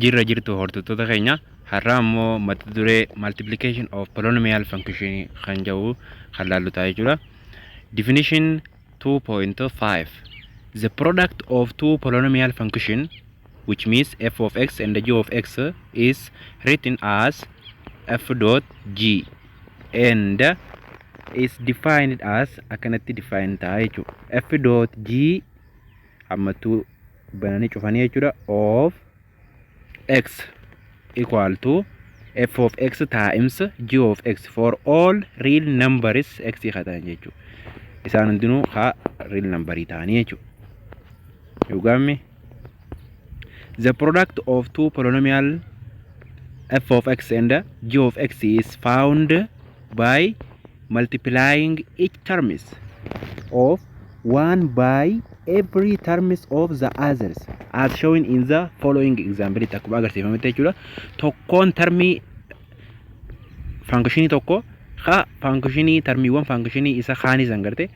Jirra jirtu hordoftoota keenya har'a ammoo mata duree multiplication of polynomial function kan jedhu kan laallu ta'a jechuudha. Definition 2.5 The product of two polynomial function which means f of x and g of x is written as f dot g and is defined as akkanatti define ta'a jechuudha. F dot g hammattuu bananii cufanii jechuudha of x equal to f of x times g of x for all real numbers x khatan jechu isaan hundinuu real number ta'anii jechu yugame the product of two polynomial f of x and g of x is found by multiplying each terms of one by every terms of the others as shown in the following example. Akkuma agarsiifamte jechuudha. Tokkoon termii functionii tokko functionii termiiwwan functionii isa kaanis angarte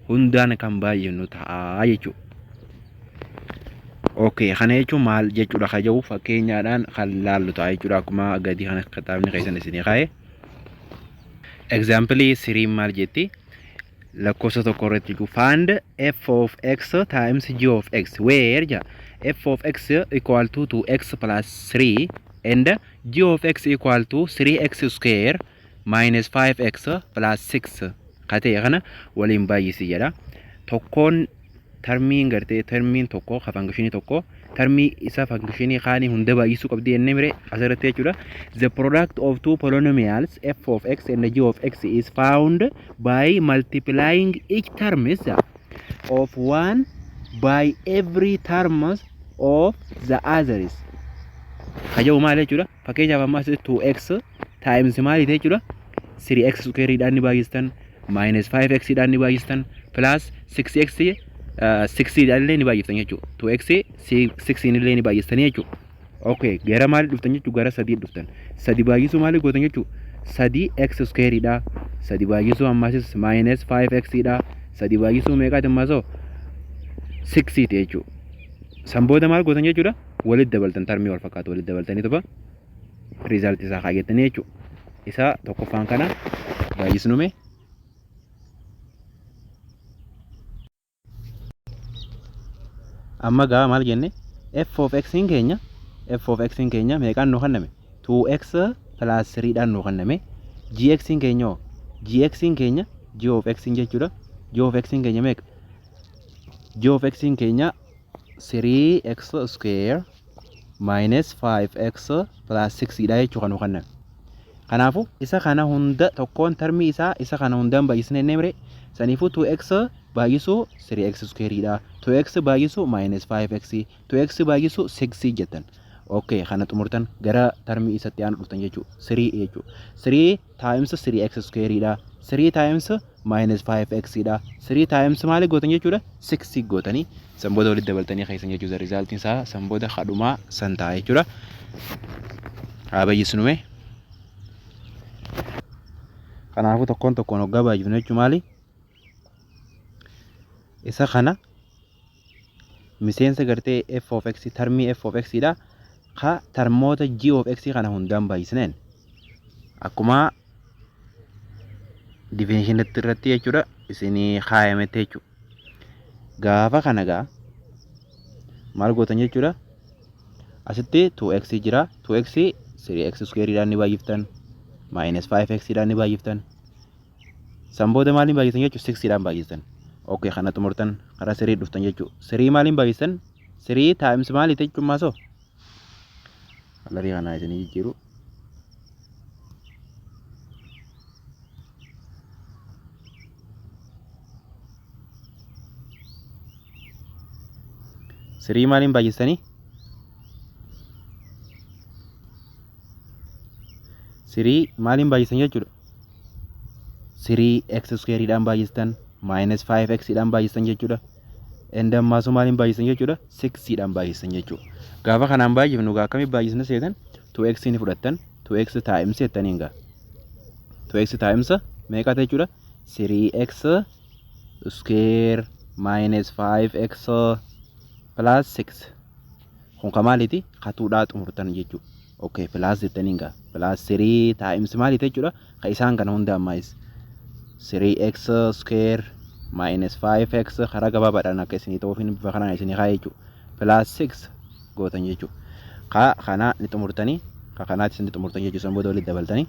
hundaan kan baay'innu ta'a jechuudha. Okay, kana jechuun maal jechuudha kajawu fakkeenyaadhaan kan laallu ta'a jechuudha akkuma gadi kana kitaabni keessan isinii kaa'e. Example 3 maal jetti? Lakkoofsa tokko irratti find f of x times g of x where f of x equal to 2x plus 3 and g of x equal to 3x square minus 5x plus 6 kate kana waliin baay'isi jedha. Tokkoon termiin gartee termiin tokko function tokko termii isa function kaanii hunda baay'isuu qabdi jennee mire asirratti jechuudha. The product of two polynomials f of x and g of x is found by multiplying each terms of one by every terms of the others. Kajawu maal jechuudha? Fakkeenyaaf amma 2x times maal jechuudha? 3x square dhaan ni baay'istan minus 5x dhaan ni baay'istan plus 6x 6 illee ni baay'istan jechuudha. 2x 6 illee ni baay'istan jechuudha. Okay, gara maal dhuftan jechuudha? Gara 3 dhuftan. 3 baay'isuu maal gootan jechuudha? 3x square dha. 3 baay'isuu ammaas minus 5x dha. 3 baay'isuu meeqaati ammaasoo? 6 jechuudha. Sambooda maal gootan jechuudha? Walitti dabaltan termii wal fakkaatu walitti dabaltanii toba result isaa kaayyatanii jechuudha. Isa tokkoffaan kana baay'isnume amma gaa maal jenne f of x in keenya meeqaan nu kenname 2x plus 3 dhaan nu kenname gx in keenya g of x in jechuudha. G of x in keenya meeqa? G of x in keenya 3x square minus 5x plus 6 dha jechuudha kan nu kenname. Kanaafu isa kana hunda tokkoon termii isaa isa kana hundaan baay'isnee nemre saniifu 2x baay'isuu 3x square dha. 2x baay'isuu minus 5x 2x baay'isuu 6 jettan. Okay, kana xumurtan gara termii isatti aanu dhuftan jechuudha. 3 jechuudha. 3 times 3x square dha. 3 times minus 5x dha. 3 times maal gootan jechuudha? 6 gootanii sambooda walitti dabaltanii keessan jechuudha. Resultiin isaa sambooda kadhumaa san ta'a jechuudha. Haa baay'isnume. Kanaafu tokkoon hoggaa baay'ifnu jechuun maali? Isa kana miseensa gartee f of x termii f of x dha. Ka termoota g of x kana hundaan baay'isneen akkuma definition irratti jechuudha isinii kaayamete jechuudha. Gaafa kana gaa maal gootan jechuudha? Asitti 2x jira. 2x 3x square dhaan ni baay'iftan minus 5x dhaan ni baay'iftan sambooda maaliin baay'istan jechuudha? 6 dhaan baay'istan. Okay, kana xumurtan karaa 3 dhuftan jechuudha. 3 maaliin baay'istan? 3 times maali jechuun maasoo? Alarii kana isinii jijjiiru. Sirii maaliin baay'istanii? Sirii maaliin baay'istan jechuudha? 3x square dhaan baay'istan minus 5x dhaan baay'istan jechuudha. Endammaasuu maaliin baay'istan jechuudha? 6 dhaan baay'istan jechuudha. Gaafa kanaan baay'ifnu gaa akkamii baay'isna seetan 2x ni fudhattan 2x times jettaniin gaa 2x times meeqa ta'e jechuudha? 3x square minus 5x plus 6 kun kamaaliti katuudhaa xumurtan jechuudha. Okay, plus jettanii egaa plus 3 times maali jechuudha ka isaan kana hunda ammaayis 3x square minus 5x karaa gabaabaadhaan akka isinii ta'uufin bifa kanaan isinii haa jechuudha. Plus 6 gootan jechuudha. Kana ni xumurtanii ka kanaatti isin xumurtan jechuudha. San booda walitti dabaltanii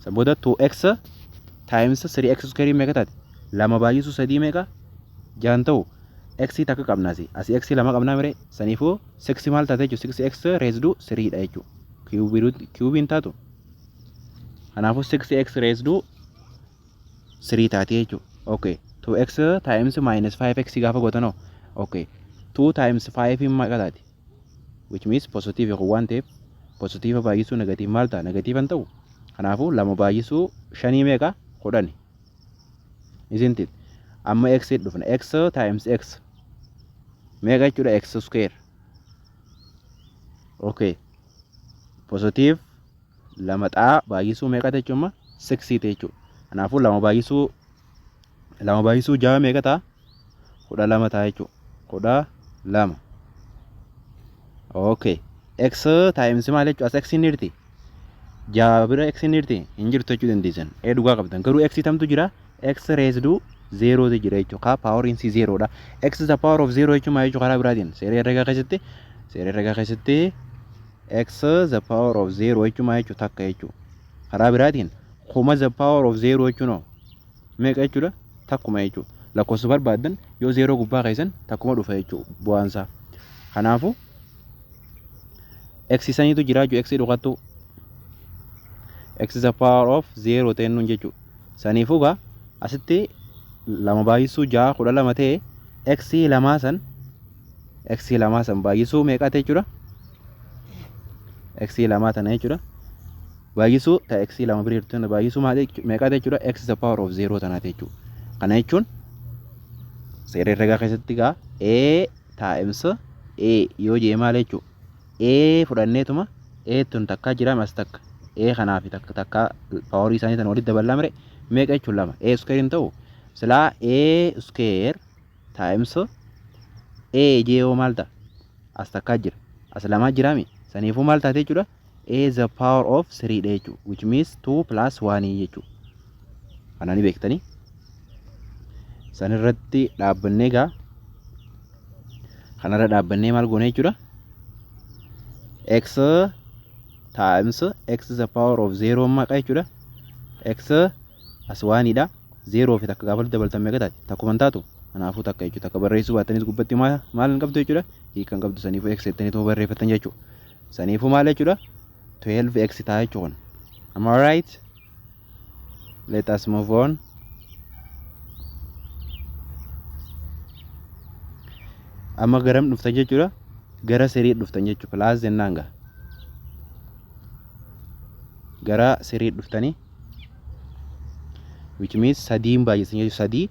san booda 2x times 3x square meeqa taate? 2 baay'isuu 3 meeqa? 6 ta'u x takka qabnaasi. Asii x lama qabnaa mire saniifuu 6 maal taate jechuudha. 6x raised 3 dha jechuudha. Cubiin taatu. Kanaafuu 6x raised 3 taate jechuudha. Okay. 2x times minus 5x gaafa gootanoo. Okay. 2 times 5 meeqa taate? Which means positive yoo waan ta'eef positive baay'isuu negative maal ta'a? Negative an ta'u. Kanaafuu 2 baay'isuu 5 meeqa? 10. Isn't it? Amma x dhufna. X times x meeqa jechuudha? X square. Okay. Positive 2 xaa baay'isuu meeqa ta'e jechuudha? 6 ta'e jechuudha. Kanaafuu 2 baay'isuu 6 meeqa ta'a? 12 ta'a jechuudha. 12. Okay. X times maal jechuudha? As x hin jirti. Jaabira x hin jirti. Hin jirtu jechuu dandeessan. Dhugaa qabdan. Garuu x tamtu jira. X raised 0 tu jira jechuudha. Power in 0 dha. X is the power of 0 jechuudha jechuudha karaa biraatiin. Seera herregaa keessatti x the power of 0 jechuudha jechuudha takka jechuudha. Karaa biraatiin kuma the power of 0 jechuudha. Meeqa jechuudha? Takkuma jechuudha. Lakkoofsa barbaadan yoo 0 gubbaa keessan takkuma dhufa jechuudha bu'aansaa. Kanaafuu x saniitu jira jechuudha. X dhugatu x is the power of 0 ta'ennuun jechuudha. Saniifuu gaa asitti 2 baay'isuu 6 12 ta'e x lamaa san baay'isuu meeqa ta'e jechuudha? X lamaa tana jechuudha. Baay'isuu ta x lama biriirtu baay'isuu meeqa ta'e jechuudha? X is the power of 0 tana ta'e jechuudha. Kana jechuun seera herregaa keessatti gaa a times a yoo jee maal jechuudha? A fudhanneetuma a tun takka jira mas takka a kanaaf takka power isaanii tan walitti dabalaa mire meeqa jechuudha? 2 a square hin ta'u silaa a square times a jee maal ta'a? As takka jira as lamaa jiraami. Saniifuu maal taate jechuudha? A the power of 3 dha jechuudha. Which means 2 plus 1 jechuudha. Kana ni beektanii. San irratti dhaabbannee gaa kanarra dhaabbannee maal goone jechuudha? X times x the power of 0 maqa jechuudha. X as 1 dha. 0 fi takka gaafa dabaltan meeqa taate? Takkuma taatu. Kanaafuu takka jechuudha. Takka barreessuu baattanis gubbatti maal hin qabdu jechuudha? Hiikan qabdu saniifuu x jettaniitu barreeffatan jechuudha. Saniifuu maal jechuudha? 12x ta'a jechuudha. Am I right? Let us move on. Amma garam dhuftan jechuudha? Gara sirii dhuftan jechuudha. Plus jennaan gaa. Gara sirii dhuftanii which means sadiin baay'isan jechuudha. Sadii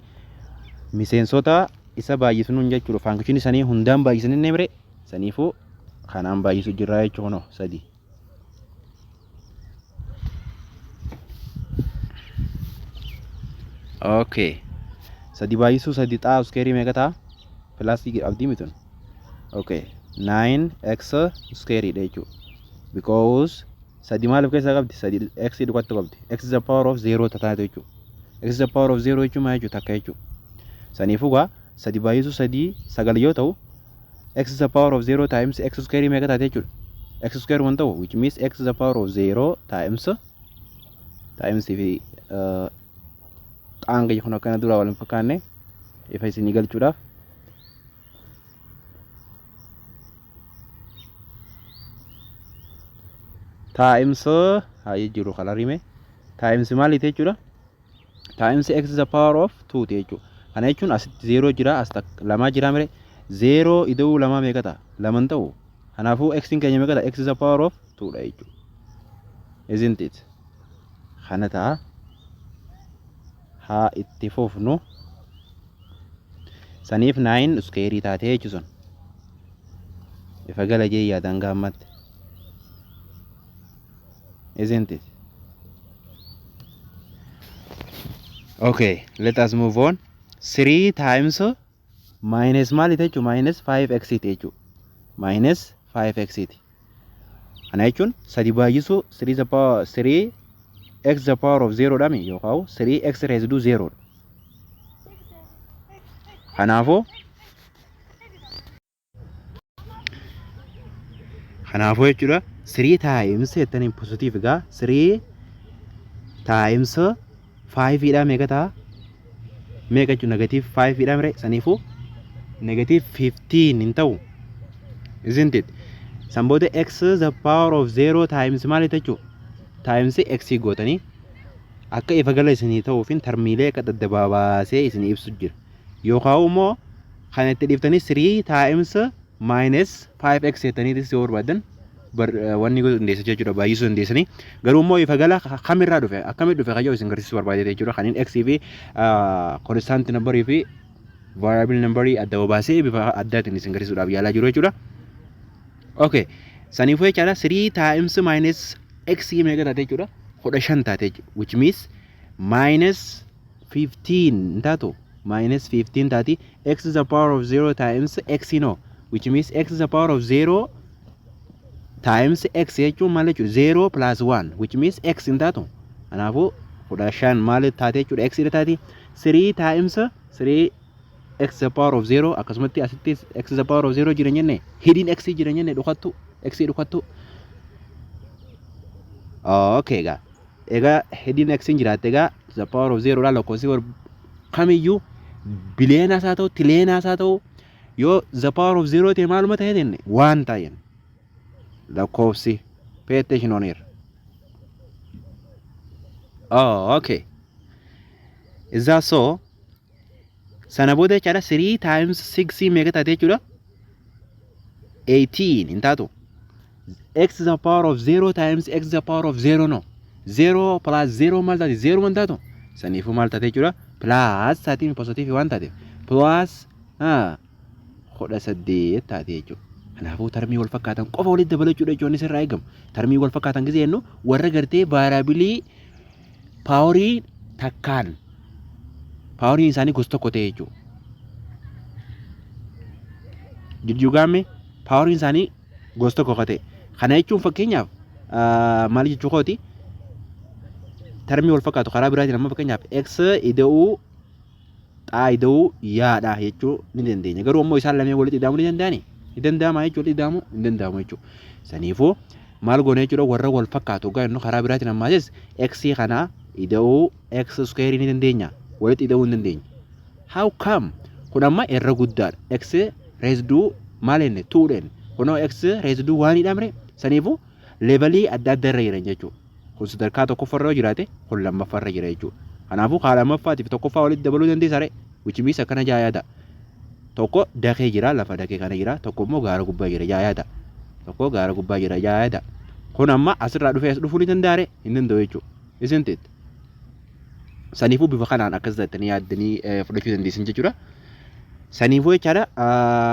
miseensota isa baay'isuun jechuudha. Function isaanii hundaan baay'isan inni mire saniifuu kanaan baay'isu jirraa jechuudha. Sadii. Okay. Sadii baay'isuu sadii xaa square meeqa ta'a? Plus abdii mitun. Okay. 9x square dha jechuudha. Because sadii maaliif keessa qabdi? Sadii x dhugatti qabdi. X is the power of 0 taate jechuudha. X is the power of 0 jechuudha jechuudha takka jechuudha. Saniifuu gaa sadii baay'isuu sadii 9 yoo ta'u x is the power of 0 times x square meeqa taate jechuudha? X square waan ta'u which means x is the power of 0 times fi xaanga jechuun akkana dura wal hin fakkaanne ifa isinii galchuudhaaf times haa jiru kalarime times maali ta'e jechuudha? Times x is the power of 2 ta'e jechuudha. Kana jechuun asitti 0 jira as lamaa jira mire 0 ida'uu lamaa meeqa ta'a? 2 ta'u. Kanaafuu x in keenya meeqa ta'a? X is the power of 2 dha jechuudha. Isn't it? Kana ta'a. Haa itti fufnu. Saniif 9 square taatee jechuun. Ifa gala jee yaadan gaammatte. Isn't it? Okay, let us move on. 3 times minus maali ta'e jechuudha? Minus 5x ta'e jechuudha. minus 5x ti. Kana jechuun 3 baay'isuu 3x the power of 0 dhami yookaan 3x raised to 0. Kanaafuu jechuudha 3 times jettaniin positive egaa 3 times 5 dha meeqa ta'a? Meeqa jechuun negative 5 dha mire saniifuu negative 15 hin ta'u. Isn't it? Samboode x the power of 0 times maal jechuudha? Times x gootanii akka ifa gala isinii ta'uufin termiilee akka daddabaasee isinii ibsu jira. Yookaan immoo kan itti dhiiftanii 3 times minus 5x jettaniitis yoo barbaadan wanni hundeessa jechuudha baay'isuu hundeessanii garuu immoo ifa gala kamirraa dhufe akkamitti dhufe kayyoo isin garsiisuu barbaadee jechuudha kaniin x fi constant number fi variable number adda baasee bifa addaatiin isin garsiisuudhaaf yaalaa jiru jechuudha. Okay, saniifuu jechaadha 3 times minus x meeqa taate jechuudha 15 taate which means minus 15 taatu minus 15 taati x is the power of 0 times x no which means x is the power of 0 times x jechuun maal jechuudha 0 plus 1 which means x hin taatu. Kanaafuu 15 maal taate jechuudha x dha taati 3 times 3 x the power of 0 akkasumatti asitti x the power of 0 jira jenne hidin x jira jenne dhukattu x dhukattu. Okay egaa hidin x jiraatte egaa the power of 0 dha lakkoofsi kamiyyuu bileenaas haa ta'u tileenaas haa ta'u yoo the power of 0 ta'e maaluma ta'e jenne waan ta'een lakkoofsi pay attention on here. Okay, is that so? Sana booda jechaadha 3 times 6 meeqa taate jechuudha 18 hin taatu. X is the power of 0 times x is the power of 0 no 0 plus 0 maal taate 0 waan taatu saniifuu maal taate jechuudha plus taatiin positive waan taate plus 18 taate jechuudha. Kanaafuu termii wal fakkaatan qofa walitti dabalachuudha jechuun isirraa eegamu. Termii wal fakkaatan gisee jennu warra gartee variabilii paaworii takkaan paaworiin isaanii gosa tokko ta'e jechuudha. Jijjuugaame paaworiin isaanii gosa tokko ta'e. Kana jechuun fakkeenyaaf maal jechuu kooti termii wal fakkaatu karaa biraatiin amma fakkeenyaaf x ida'uu xaa ida'uu yaadha jechuu ni dandeenya. Garuu ammoo isaan lameen walitti ida'amuu ni danda'ani. Ni danda'ama jechuudha ida'amuu ni danda'amu jechuudha. Saniifuu maal goone jechuudha warra wal fakkaatu gaa inni karaa biraatiin ammaasis x kana ida'uu x square ni dandeenya. Walitti ida'uu hin dandeenya. How come? Kun amma irra guddaadha. X raised to maal jenne 2 jenne. Kunoo x raised to 1 dhamre. Saniifuu levelii adda adda irra jiran jechuudha. Kun sadarkaa tokkoffarra jiraate kun lammaffarra jira jechuudha. Kanaafuu kaa lammaffaatiif tokkoffaa walitti dabaluu dandeessa ree. Which means akkana jaayaadha. Tokko dakee jira lafa dakee kana jira tokko immoo gaara gubbaa jira jaayaadha. Tokko gaara gubbaa jira jaayaadha. Kun amma asirraa dhufee as dhufuu ni danda'a ree hin danda'u jechuudha. Isn't it? Saniifuu bifa kanaan akkas jettanii yaaddanii fudhachuu dandeessan jechuudha. Saniifuu jechaadha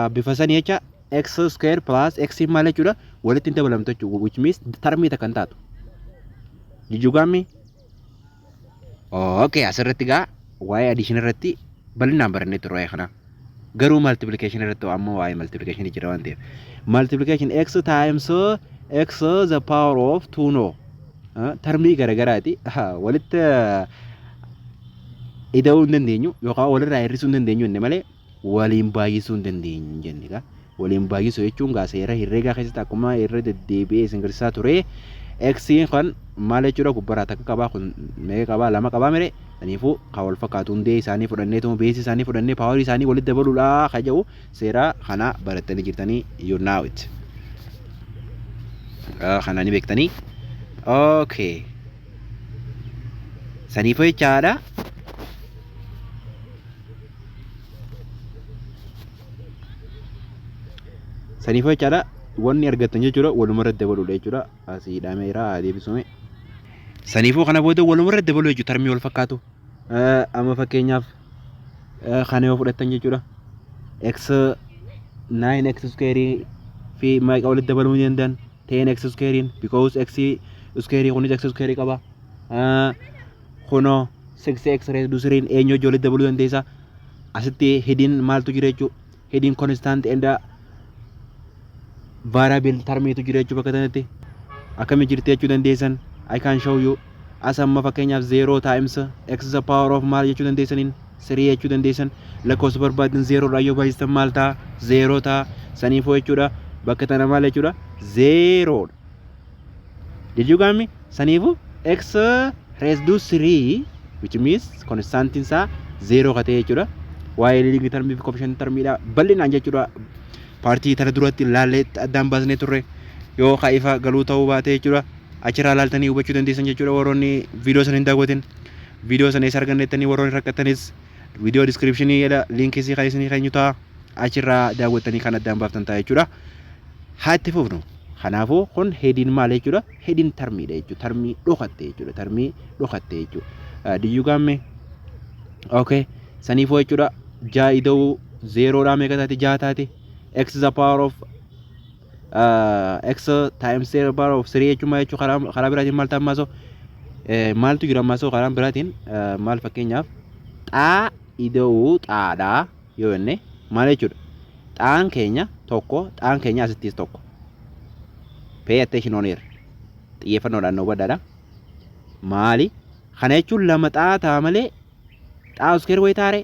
bifa sanii jecha x square plus x maal jechuudha walitti hin dabalamtu jechuudha which means termii takkan taatu. Jijjuugaammi okay asirratti gaa waa'ee addition irratti bal'inaan barannee turre waa'ee kana. Garuu multiplication irratti amma waa'ee multiplication jira waan ta'eef multiplication x times x the power of 2 no termii garagaraati walitti ida'uu hin dandeenyu yookaan walirraa hir'isuu hin dandeenyu jenne malee waliin baay'isuu hin dandeenyu jenne gaa waliin baay'isuu jechuun gaa seera herreegaa keessatti akkuma irra deddeebi'ee isin garsiisaa ture x kan maal jechuudha gubbaraa takka qabaa kun meeqa qabaa lama qabaa mire saniifuu kan wal fakkaatu hundee isaanii fudhanneetuma beesii isaanii fudhannee paawarii isaanii walitti dabaluudha kan jedhu seera kana barattanii jirtanii you know it. Kana ni beektanii. Okay. Saniifuu jechaadha. Saniifuu jechaadha wanni argattan jechuudha walumarra dabaluudha jechuudha asii dhaameera deebisume. Saniifuu kana booda walumarra dabaluu jechuudha termii wal fakkaatu. Amma fakkeenyaaf kana yoo fudhattan jechuudha x 9x square fi meeqa walitti dabaluu ni danda'an 10x square because x square kunis x square qaba. Kuno 6x raised to 3 eenyu walitti dabaluu dandeessa. Asitti hidin maaltu jira jechuudha hidin constant and variable termiitu jira jechuudha bakka kanatti akkamitti jirti jechuu dandeessan I can show you as amma fakkeenyaaf 0 times x the power of maal jechuu dandeessaniin 3 jechuu dandeessan lakkoofsa barbaadan 0 dha yoo baay'istan maal ta'a 0 ta'a saniifoo jechuudha bakka tana maal jechuudha 0 did you get me saniifuu x raised to 3 which means constant isaa 0 ka ta'e jechuudha waa'ee leading term fi coefficient termidha bal'inaan jechuudha paartii tana duratti laallee addaan baasnee turre yoo kaifa galuu ta'uu baate jechuudha achirraa laaltanii hubachuu dandeessan jechuudha warroonni viidiyoo sana hin daawwatin viidiyoo sana isa argannettanii warroonni rakkattanis viidiyoo descriptionii jedha liinkii isii kan isinii keenyu ta'a achirraa daawwattanii kan addaan baaftan ta'a jechuudha haa itti fufnu kanaafuu kun heediin maal jechuudha heediin tarmiidha jechuudha tarmii dhokatte jechuudha tarmii dhokatte jechuudha diyyuu gaamme okay saniifoo jechuudha jaa ida'uu zeeroodhaa meeqa taate jaa taate x the power of x times the power of 3 jechuudha jechuudha karaa biraatiin maal taammaasoo maaltu jira ammaasoo karaa biraatiin maal fakkeenyaaf xaa ida'uu xaadhaa yoo jenne maal jechuudha xaan keenya tokko xaan keenya asittis tokko pay attention on here xiyyeeffannoodhaan nu badhaadha maali kana jechuun lama xaa ta'a malee xaa uskeer wayi taare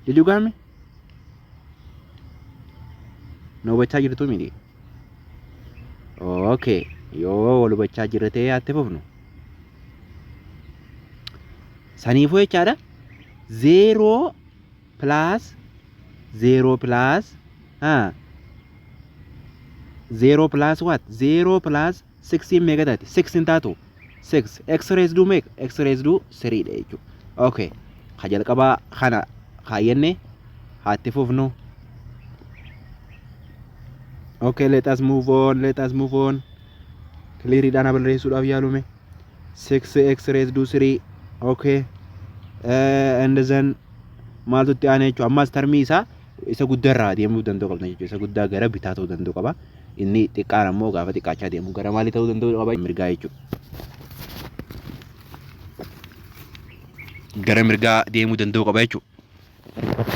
did you get me no hubachaa jirtu miti okay yoo wal hubachaa jirte atti fufnu saniifuu jechaadha 0 plus 0 plus 0 plus what 0 plus 16 meeqa taate 16 taatu 6 x raised to make x raised to 3 dha jechuudha okay ka jalqabaa kana kaayyenne haa itti fufnu okay let us move on clearly dana balleessuudhaaf yaalume 6x raised to 3 okay and then maaltu itti aanee jechuudha ammas tarmii isaa isa guddaarraa deemuu danda'u qabna jechuudha isa guddaa gara bitaa ta'uu danda'u qaba inni xiqqaan ammoo gaafa xiqqaachaa deemu gara maalii ta'uu danda'u qaba mirgaa jechuudha gara mirgaa deemuu danda'u qaba jechuudha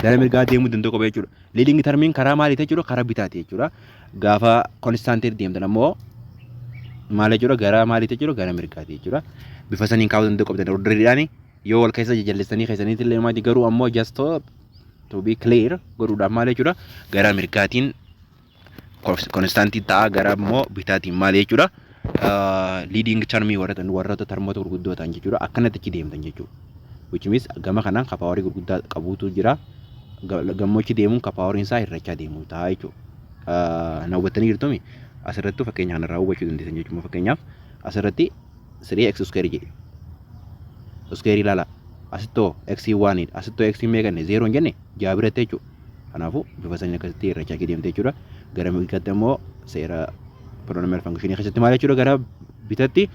gara mirgaa deemuu danda'u qaba jechuudha leading termiin karaa maalii jechuudha karaa bitaati jechuudha gaafa konstantii deemtan ammoo maal jechuudha gara maalii jechuudha gara mirgaati jechuudha bifa saniin kaa'uu danda'u qabdan orderiidhaan yoo wal keessa jajallistanii keessaniitti illee maati garuu ammoo just to be clear godhuudhaaf maal jechuudha gara mirgaatiin konstantii ta'a gara ammoo bitaatiin maal jechuudha leading termii warroota termoota gurguddoo ta'an jechuudha akkanatti achi deemtan jechuudha which means gama kanaan kapaawarii gurguddaa qabuutu jira gammochi deemuun kapaawariin isaa hirrachaa deemuu ta'a jechuudha nawwattanii jirtumi asirratti fakkeenya kanarraa hubachuu dandeessan jechuudha fakkeenyaaf asirratti 3x square jedhe square ilaala asittoo x 1 asittoo x meeqanne 0 hin jenne jaabiratte jechuudha kanaafuu bifa sanii akkasitti hirrachaa deemte jechuudha gara mirgaatti ammoo seera polynomial function keessatti maal jechuudha gara bitatti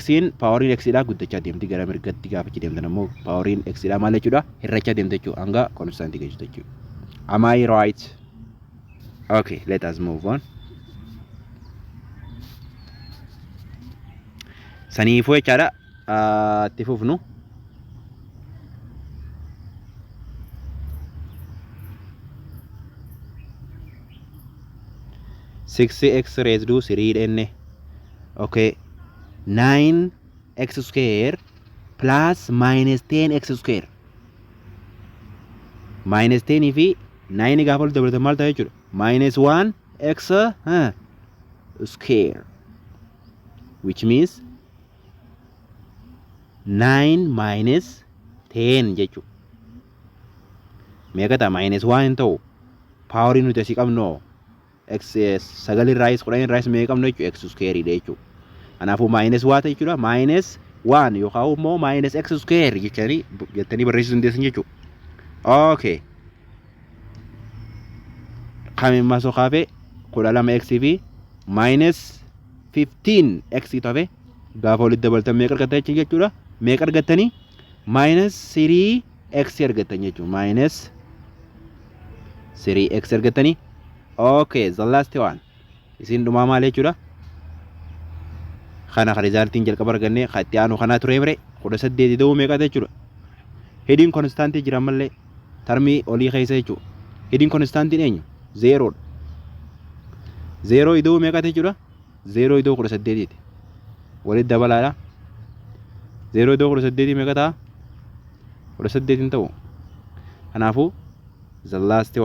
xin poweriin x dha guddachaa deemti gara mirgatti gaafachi deemtan ammoo poweriin x dha maal jechuudha hirrachaa deemte jechuudha hanga constant geessu jechuudha am I right okay let us move on saniifuu jechaadha itti fufnu six x raised to 3 dhenne okay 9x square plus minus 10x square minus 10 fi 9 gaafa ol dabalatan maal ta'a jechuudha minus 1x square which means 9 minus 10 jechuudha meeqa ta'a minus 1 ta'u paawarii nuti asii qabnu x sagalii raayis kudhanii raayis meeqa qabnu jechuudha x square dha jechuudha kanaafuu minus waata jechuudha minus 1 yookaan immoo minus x square jettanii barreessuu dandeessan jechuudha okay kamimmaa soo kaafee 12x fi minus 15x tafe gaafa walitti dabaltan meeqa argattan jechuudha meeqa argattanii minus 3x argattan jechuudha minus 3x argattanii okay the last one isin dhumaa maal jechuudha kana rizaaltiin jalqaba arganne itti aanu kana ture bire 18 ta'uu meeqa jechuudha heediin konstantii jira mallee termii olii keessa jechuudha heediin konstantiin eenyu 0 0 idoo meeqa jechuudha 0 idoo 18 ti walitti dabalaadha 0 idoo 18 meeqa ta'a 18 hin ta'u kanaafuu the last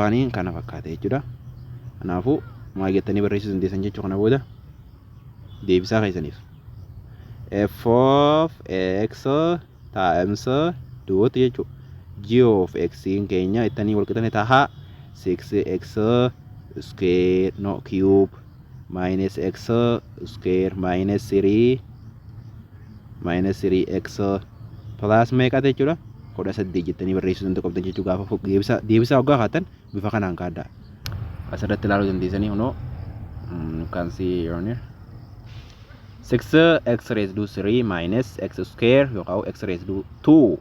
one kana fakkaate jechuudha kanaafuu maal jettanii barreessuu dandeessan jechuu kana booda deebisaa keessaniif f of x times dot jechuu g of x in keenya ittanii wal qixane taha 6x square no cube minus x square minus 3x plus meeqa jechuudha 18 jettanii barreessuu dandeessan jechuu gaafa deebisaa waggaa kaatan bifa kanaan kaaddaa asirratti ilaaluu dandeessanii hunoo can see on here 6x raised to 3 minus x square yookaan x raised to 2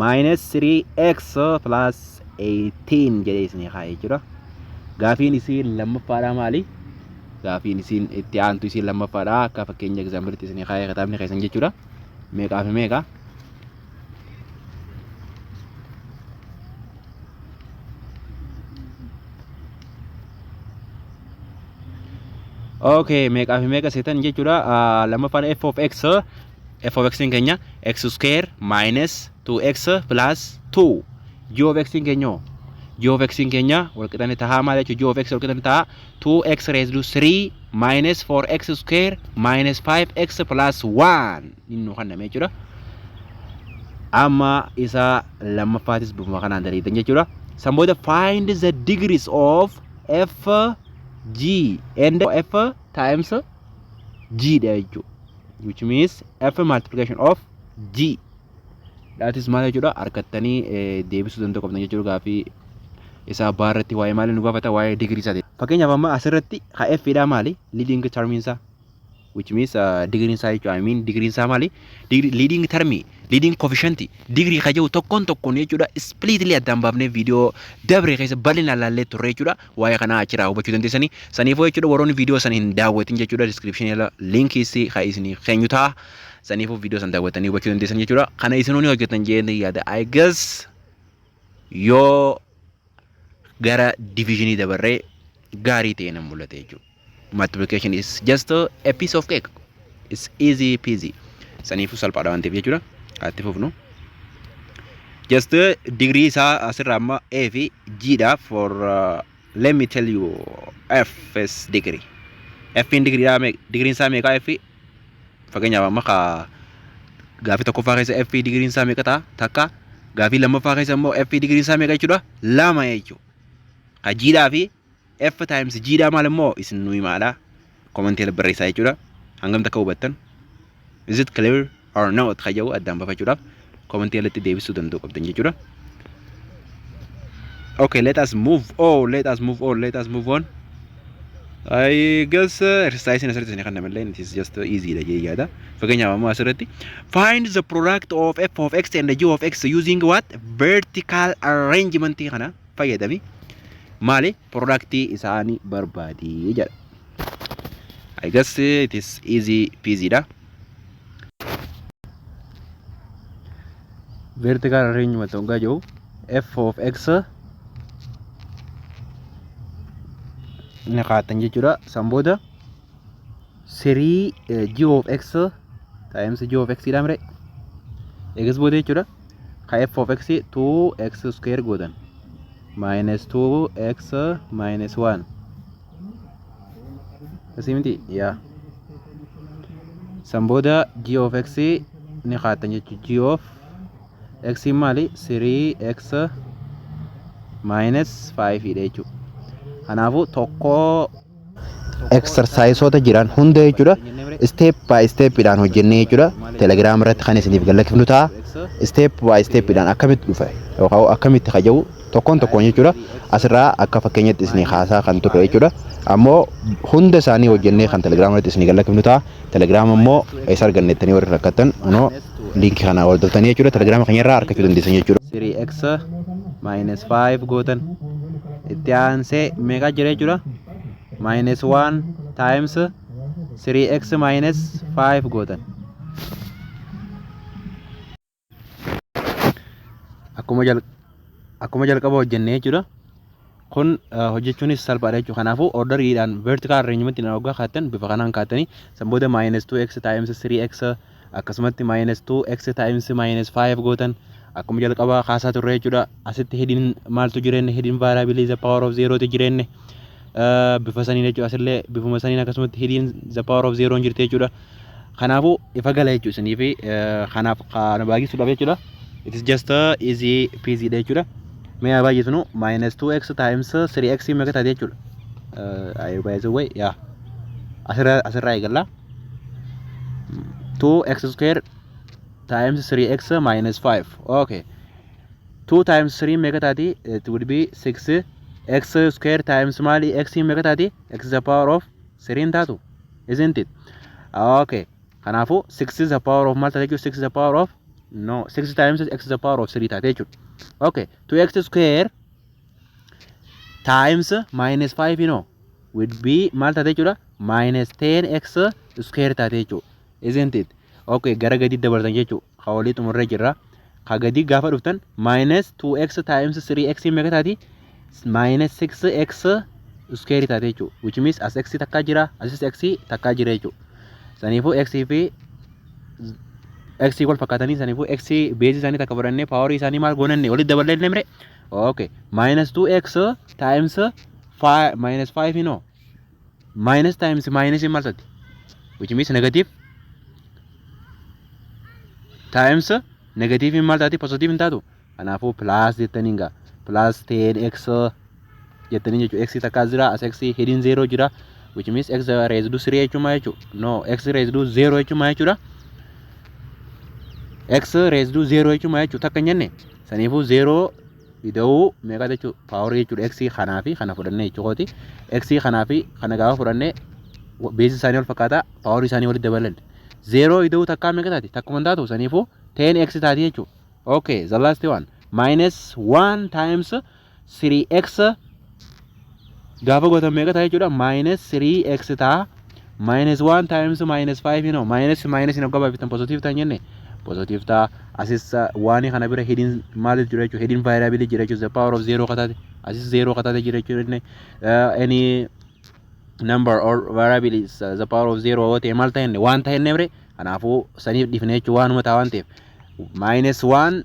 minus 3x plus 18 jedhee isinii kaa'ee jechuudha. Gaafiin isiin lammaffaadhaa maali? Gaafiin isiin itti aantu isiin lammaffaadhaa akka fakkeenya egzaambilitti isinii kaa'ee kitaabni keessan jechuudha. Meeqaa fi meeqa? Okay, meeqa fi meeqa seetan jechuudha. Lammaffaan f of x in keenya x square minus 2x plus 2 g of x in keenya wal qixane tahaa maal jechuudha g of x wal qixane tahaa 2x raised to 3 minus 4x square minus 5x plus 1 inni kanname jechuudha. Amma isa lammaffaatis bifuma kanaan daliitan jechuudha. Samboda find the degrees of f g and f times g jechuudha, which means f multiplication of g. That is maal jechuudha harkattanii deebisuu danda'u qabdan jechuudha. Gaafii isaa baarratti waa'ee maali nu gaafata waa'ee degree isaati. Fakkeenyaaf amma asirratti ka f dha maali leading term isaa, which means degree isaa jechuudha. I mean degree isaa maali leading term leading coefficient degree ka jiru tokkoon jechuudha. Splitly addaan baafnee viidiyoo dabre keessa bal'inaan ilaallee turre jechuudha. Waa'ee kanaa achirraa hubachuu dandeessanii. Saniifuu jechuudha warroonni viidiyoo sana hin daawwatin jechuudha description jala linkii ka isinii keenyu ta'a. Saniifuu viidiyoo sana daawwatanii hubachuu dandeessan jechuudha. Kana isinoonni hojjetan jedhanii yaada. I guess yoo gara divisionii dabarree gaarii ta'e nan mul'ate jechuudha. Multiplication is just a piece of cake. It's easy peasy. Saniifuu salphaadha waan ta'eef jechuudha. Atti fufnu. Just degree isaa asirraa amma a fi g dha for let me tell you f is degree. F in degree isaa meeqa f fakkeenyaaf amma ka gaafii tokkoffaa keessa f degree isaa meeqa ta'a takka gaafii lammaffaa keessa immoo f degree isaa meeqa jechuudha lama jechuudha. Ka g dhaa fi f times g dhaa maal immoo isin nuyi maadha komentii barreessaa jechuudha. Hangam takka hubattan is it clear or not ka jedhu addaan baafachuudhaaf komentii irratti deebisuu danda'u qabdan jechuudha. Okay, let us move on. I guess exercise asirratti isin kan namallee it is just easy dha jee yaada. Fakkeenyaaf amma asirratti find the product of f of x and g of x using what vertical arrangement kana fayyadami maali productii isaanii barbaadi jedha. I guess it is easy peasy dha. Vertical arrangement ongaa jiru f of x naqaatan jechuudha. Samboda 3 g of x times g of x dha mire egas booda jechuudha. Ka f of x 2x square goodan minus 2x minus 1 asimti ya. Samboda g of x naqaatan jechuudha. G of x maali 3x minus 5 dha jechuudha. Kanaafuu tokko exerciseota jiran hunda jechuudha step by step dhaan hojjennee jechuudha. Telegram irratti kan isiniif gallakifnu ta'a. Step by step dhaan akkamitti dhufe yookaan akkamitti kajabu tokkoon jechuudha. Asirraa akka fakkeenyatti isinii haasaa kan turre jechuudha. Ammoo hunda isaanii hojjennee kan Telegram irratti isinii gallakifnu ta'a. Telegram ammoo isa argannettanii warri rakkattan unoo linkii kana hordoftanii jechuudha. Telegram keenyarraa argachuu dandeessan jechuudha. 3x minus 5 gootan itti aansee meeqa jira jechuudha minus 1 times 3x minus 5 gootan akkuma jalqaba hojjennee jechuudha. Kun hojjechuunis salphaadha jechuudha. Kanaafuu orderiidhaan vertical arrangement dhaan hoggaa kaattan bifa kanaan kaattanii san booda -2x times 3x akkasumatti -2x times -5 gootan akkuma jalqaba kaasaa turre jechuudha. Asitti hidin maaltu jireenne hidin variable is the power of 0 ti jireenne bifa saniin jechuudha. Asillee bifuma saniin akkasumatti hidin the power of 0 jirti jechuudha. Kanaafuu ifa gala jechuudha. Isiniif kanaaf kana baay'isuudhaaf jechuudha. It is just easy peasy dha jechuudha. Mee baay'isnu -2x times 3x meeqa taate jechuudha. By the way, yeah. Asirraa eegalla. 2x square times 3x minus 5. Okay. 2 times 3 meeqa taate? It would be 6x square times mali x meeqa taate? X is the power of 3 taatu. Isn't it? Okay. Kanaafuu 6 is the power of maal taate jechuudha. 6 is the power of 6 times x is the power of 3 taate jechuudha. Okay, 2x square times -5 would be maal taate jechuudha. -10x square taate jechuudha. Isn't it? Okay, gara gadi dabartan jechuudha. Hawalii xumurree jirra. Ka gadi gaafa dhuftan -2x times 3x meeqa taati? -6x square taate jechuudha. Which means as x takkaa jira, as x takkaa jira jechuudha. Saniifuu x fi x wal fakkaatanii saniifuu x beezi isaanii takka fudhannee paawarii isaanii maal goonanne walitti daballee nemre. Okay, -2x times -5 minus times minus maal taati? Which means negative times negative maal taati? Positive hin taatu. Kanaafuu plus jettaniin gaa plus 10x jettanii jechuudha. X takka jira, as x hidin 0 jira. Which means x raised to 3 jechuudha jechuudha. No, x raised to 0 jechuudha jechuudha. X raised to 0 jechuudha jechuudha. Takka jenne saniifuu 0 ida'uu meeqa jechuudha? Power jechuudha. X kanaa fi kana fudhannee jechuudha. X kanaa fi kana gaafa fudhannee beezi isaanii wal fakkaata, power isaanii walitti dabalan. 0 ida'uu takkaa meeqa taati? Takkuma hin taatu. Saniifuu 10x taati jechuudha. Okay, the last one -1 times 3x gaafa gootan meeqa ta'a jechuudha? -3x ta'a. -1 times -5 minus hin hoggaa baay'iftan positive ta'an jenne. Positive ta'a. Asis waan kana bira hidin maaliif jira jechuudha? Hidin variable jira jechuudha. The power of 0 kataate. Asis 0 kataate jira jechuudha. Any number or variable is the power of 0 yoo ta'e maal ta'enne waan ta'enne bire. Kanaafuu saniif dhifne jechuudha waanuma ta'a waan ta'eef. -1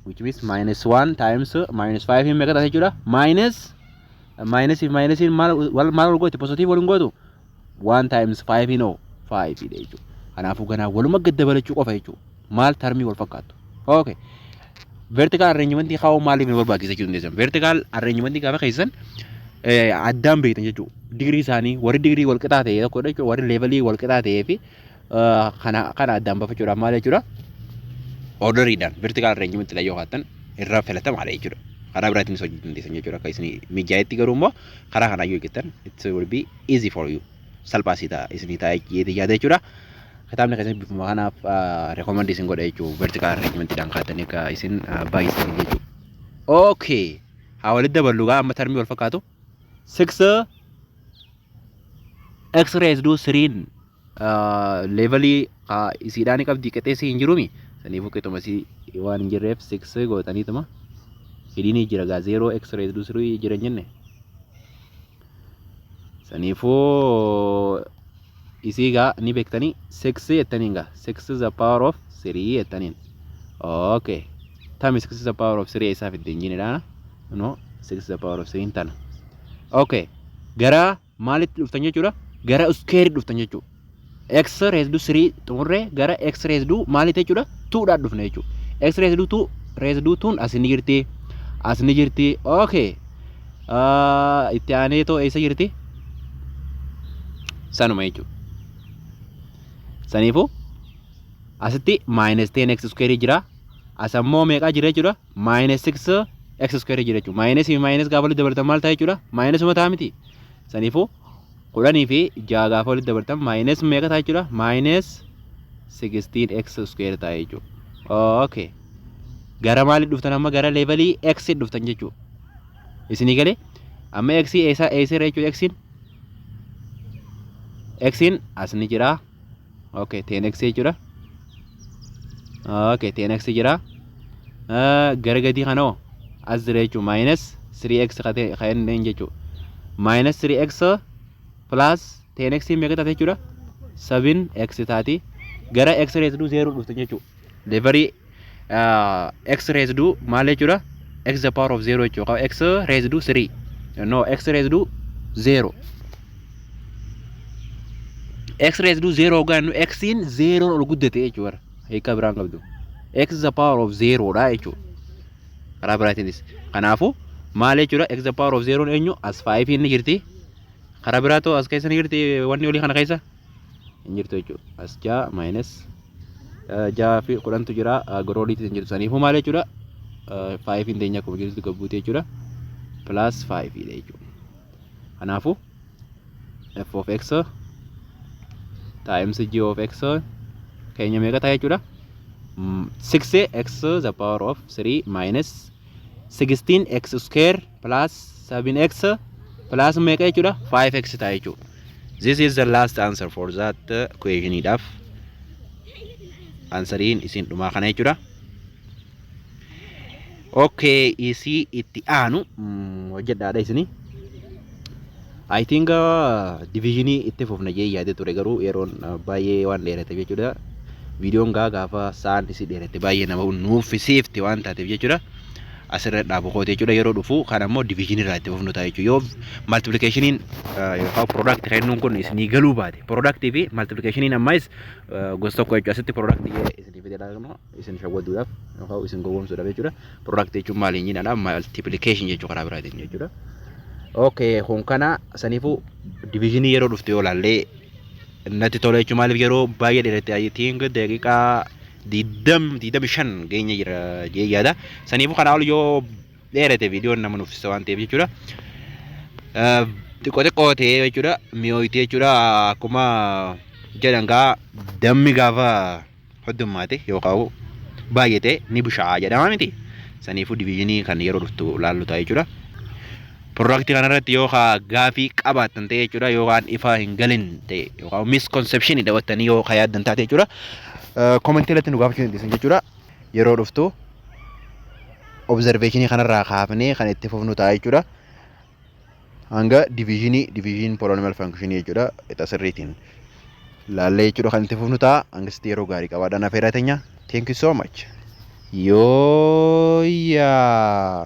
which means -1 times -5 meeqa ta'a jechuudha? Minus maal gooti? Positive waliin gootu 1 times 5 5 dha jechuudha. Kanaafuu ganaa waluma gad dabalachuu qofa jechuudha. Maal tarmii wal fakkaatu. Okay. Vertical arrangement hawa maaliif ni barbaachisa jechuudha ndeessan. Vertical arrangement gaafa keessan addaan beektan jechuudha. Digirii isaanii warri digirii wal qixaa ta'e tokko jechuudha. Warri levelii wal qixaa ta'ee fi kana addaan bafachuudhaaf maal jechuudha? Orderiidhaan vertical arrangement la yoo haatan irraa filatamaadha jechuudha. Karaa biraatiin hojii dandeessan jechuudha. Akka isin mijaa'etti garuu immoo karaa kanaa yoo eeggattan it will be easy for you. Salphaasii ta'a isinii ta'a yaada jechuudha. Kitaabni keessatti bifuma kanaaf recommendation godha jechuudha. Vertical arrangement dhaan kaatanii akka isin baay'isan jechuudha. Okay. Haa walitti daballu gaa amma tarmii wal fakkaatu. 6 x raised to 3 levelii isiidhaan qabdi qixxeessii hin jiruumi. Saniifuu qixxuma isii waan hin jirreef 6 gootaniituma. Hidini jira gaa 0 x raised to 3 jira jenne. Saniifuu isii gaa ni beektanii 6 jettaniin gaa 6 is the power of 3 jettaniin. Okay. Tami 6 is the power of 3 isaaf itti hin jinidhaana. No, 6 is the power of 3 tana. Okay. Gara maalitti dhuftan jechuudha? Gara square dhuftan jechuudha. X raised to 3 xumurree gara x raised to maalitti jechuudha? 2 dhaan dhufne jechuudha. X raised to 2 raised to 2 as ni jirti. As ni jirti. Okay. Itti aanee too eessa jirti? Sanuma jechuudha. Saniifuu asitti -10x square jira. Asammoo meeqa jira jechuudha? -6x square jira jechuudha. Minus gaafa walitti dabalatan maal ta'a jechuudha? Minus uma ta'a miti. Saniifuu 10 fi 6 gaafa walitti dabalatan minus meeqa ta'a jechuudha? -16x square ta'a jechuudha. Okay. Gara maaliif dhuftan amma gara levelii x dhuftan jechuudha. Isinii galee amma x eessa jechuudha xin as ni jira. Okay, 10x jechuudha. Okay, 10x jira. gara gadii kanoo as jira jechuudha minus 3x kan hin jechuudha minus 3x plus 10x meeqa taate jechuudha 7x taati gara x raised to 0 dhufte jechuudha delivery x raised to maal jechuudha x the power of 0 jechuudha x raised to 3 no x raised to 0 x raised to 0 gan x in 0 ol guddate jechuudha hiika biraan qabdu x the power of 0 dha jechuudha karaa biraatiinis kanaafu maal jechuudha x the power of 0 eenyu as 5 inni jirti karaa biraatoo as keessa ni jirti wanni olii kana keessa hin jirtu jechuudha as 6 minus 6 fi 10tu jira gorooliitti hin jirtu saniifu maal jechuudha 5 hin teenya akkuma jirtu gabbuute jechuudha plus 5 dha jechuudha kanaafu f of x times g of x keenya meeqa ta'a jechuudha 6x the power of 3 minus 16x square plus 7x plus meeqa jechuudha 5x ta'a jechuudha this is the last answer for that equation idhaaf answeriin isin dhumaa kana jechuudha okay isii itti aanu hojjedhaadha isini I think division itti fufna jee yaade ture garuu yeroon baay'ee waan dheerate jechuudha videoon gaafa saan isi dheerate baay'ee nama nuuffisiifti waan taateef jechuudha asirra dhaabu kootee jechuudha yeroo dhufu kan ammoo division irraa itti fufnu ta'a jechuudha yoo multiplicationin yookaan product kennuun kun isinii galuu baate product fi multiplicationin ammaas gosa tokko jechuudha asitti product isinii fidedha isin shawwaduudhaaf yookaan isin gowwoomsuudhaaf jechuudha product jechuun maaliin jedhama multiplication jechuu karaa biraatiin jechuudha okay kun kana saniifu division yeroo dhufte yoo laallee natti tola jechuun maaliif yeroo baay'ee dheerate I think daqiiqaa 25 geenya jira jee yaada saniifu kana ol yoo dheerate viidiyoon nama nuffisa waan ta'eef jechuudha xiqqoo ta'e jechuudha mi'ooyitee jechuudha akkuma jedhan gaa dammi gaafa hoddummaate yookaan baay'ate ni bushaa'a jedhama miti saniifu divisionii kan yeroo dhuftu laallu ta'a jechuudha product kanarratti yoo gaafii qabaatan ta'e jechuudha yookaan ifa hin galin ta'e yookaan misconception daawwattanii yoo yaaddan taate jechuudha comment irratti nu gaafachuu dandeessan jechuudha yeroo dhuftu observation kanarraa kaafnee kan itti fufnu ta'a jechuudha hanga division polynomial function jechuudha itti sirriitiin laallee jechuudha kan itti fufnu ta'a hangasitti yeroo gaarii qabaadhaan affeerraa teenya thank you so much yoo yaa